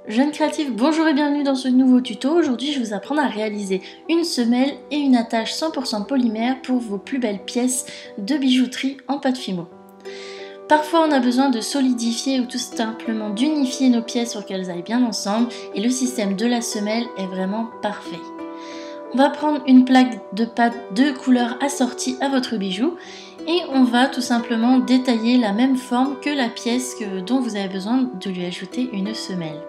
Jeunes créatifs, bonjour et bienvenue dans ce nouveau tuto. Aujourd'hui, je vais vous apprendre à réaliser une semelle et une attache 100% polymère pour vos plus belles pièces de bijouterie en pâte fimo. Parfois, on a besoin de solidifier ou tout simplement d'unifier nos pièces pour qu'elles aillent bien ensemble et le système de la semelle est vraiment parfait. On va prendre une plaque de pâte de couleurs assorties à votre bijou et on va tout simplement détailler la même forme que la pièce dont vous avez besoin de lui ajouter une semelle.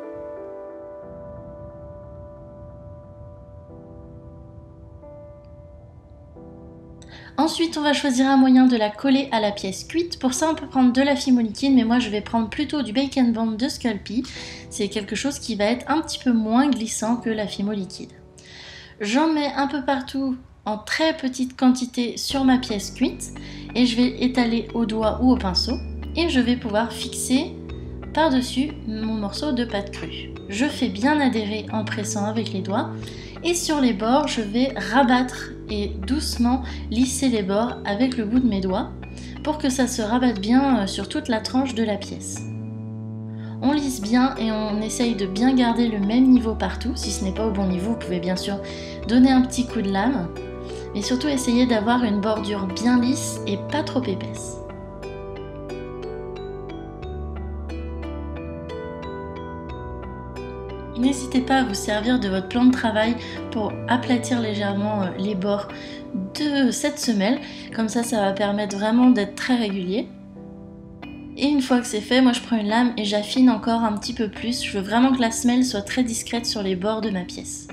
Ensuite, on va choisir un moyen de la coller à la pièce cuite. Pour ça, on peut prendre de la fimo liquide, mais moi je vais prendre plutôt du Bake & Bond de Sculpey. C'est quelque chose qui va être un petit peu moins glissant que la fimo liquide. J'en mets un peu partout en très petite quantité sur ma pièce cuite et je vais étaler au doigt ou au pinceau et je vais pouvoir fixer par-dessus mon morceau de pâte crue. Je fais bien adhérer en pressant avec les doigts et sur les bords je vais rabattre et doucement lisser les bords avec le bout de mes doigts pour que ça se rabatte bien sur toute la tranche de la pièce. On lisse bien et on essaye de bien garder le même niveau partout. Si ce n'est pas au bon niveau, vous pouvez bien sûr donner un petit coup de lame, mais surtout essayer d'avoir une bordure bien lisse et pas trop épaisse. N'hésitez pas à vous servir de votre plan de travail pour aplatir légèrement les bords de cette semelle. Comme ça va permettre vraiment d'être très régulier. Et une fois que c'est fait, moi je prends une lame et j'affine encore un petit peu plus. Je veux vraiment que la semelle soit très discrète sur les bords de ma pièce.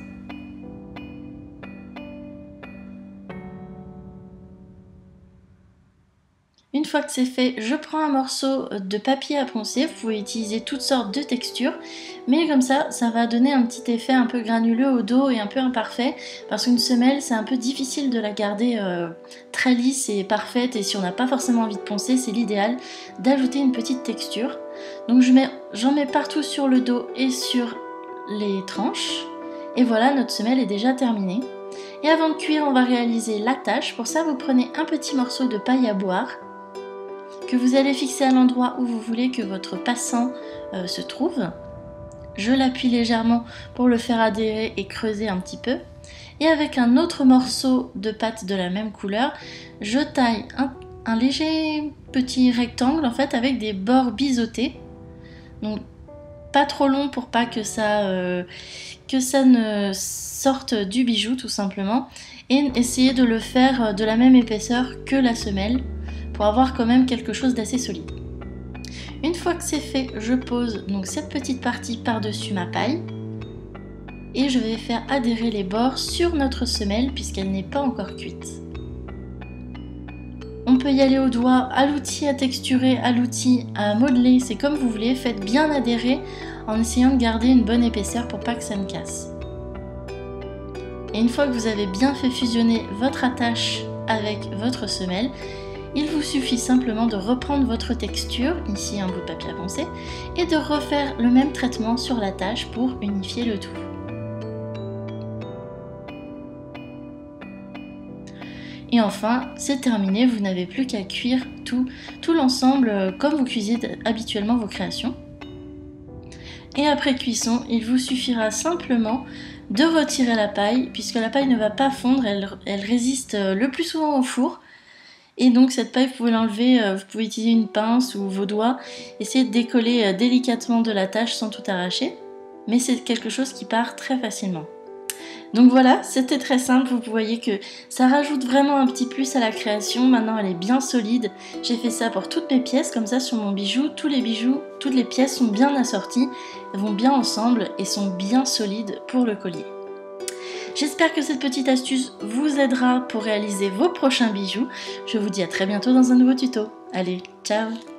Une fois que c'est fait, je prends un morceau de papier à poncer. Vous pouvez utiliser toutes sortes de textures, mais comme ça va donner un petit effet un peu granuleux au dos et un peu imparfait, parce qu'une semelle, c'est un peu difficile de la garder très lisse et parfaite, et si on n'a pas forcément envie de poncer, c'est l'idéal d'ajouter une petite texture. Donc j'en mets partout sur le dos et sur les tranches, et voilà, notre semelle est déjà terminée. Et avant de cuire, on va réaliser l'attache. Pour ça, vous prenez un petit morceau de paille à boire, que vous allez fixer à l'endroit où vous voulez que votre passant se trouve. Je l'appuie légèrement pour le faire adhérer et creuser un petit peu. Et avec un autre morceau de pâte de la même couleur, je taille un léger petit rectangle en fait avec des bords biseautés. Donc pas trop long pour pas que ça ne sorte du bijou tout simplement. Et essayer de le faire de la même épaisseur que la semelle, pour avoir quand même quelque chose d'assez solide. Une fois que c'est fait, je pose donc cette petite partie par-dessus ma paille et je vais faire adhérer les bords sur notre semelle puisqu'elle n'est pas encore cuite. On peut y aller au doigt, à l'outil à texturer, à l'outil à modeler, c'est comme vous voulez, faites bien adhérer en essayant de garder une bonne épaisseur pour pas que ça ne casse. Et une fois que vous avez bien fait fusionner votre attache avec votre semelle, il vous suffit simplement de reprendre votre texture, ici un bout de papier à poncer, et de refaire le même traitement sur l'attache pour unifier le tout. Et enfin, c'est terminé, vous n'avez plus qu'à cuire tout l'ensemble comme vous cuisiez habituellement vos créations. Et après cuisson, il vous suffira simplement de retirer la paille, puisque la paille ne va pas fondre, elle résiste le plus souvent au four. Et donc cette paille, vous pouvez l'enlever, vous pouvez utiliser une pince ou vos doigts, essayer de décoller délicatement de la tâche sans tout arracher, mais c'est quelque chose qui part très facilement. Donc voilà, c'était très simple, vous voyez que ça rajoute vraiment un petit plus à la création. Maintenant elle est bien solide, j'ai fait ça pour toutes mes pièces, comme ça sur mon bijou, toutes les pièces sont bien assorties, vont bien ensemble et sont bien solides pour le collier. J'espère que cette petite astuce vous aidera pour réaliser vos prochains bijoux. Je vous dis à très bientôt dans un nouveau tuto. Allez, ciao!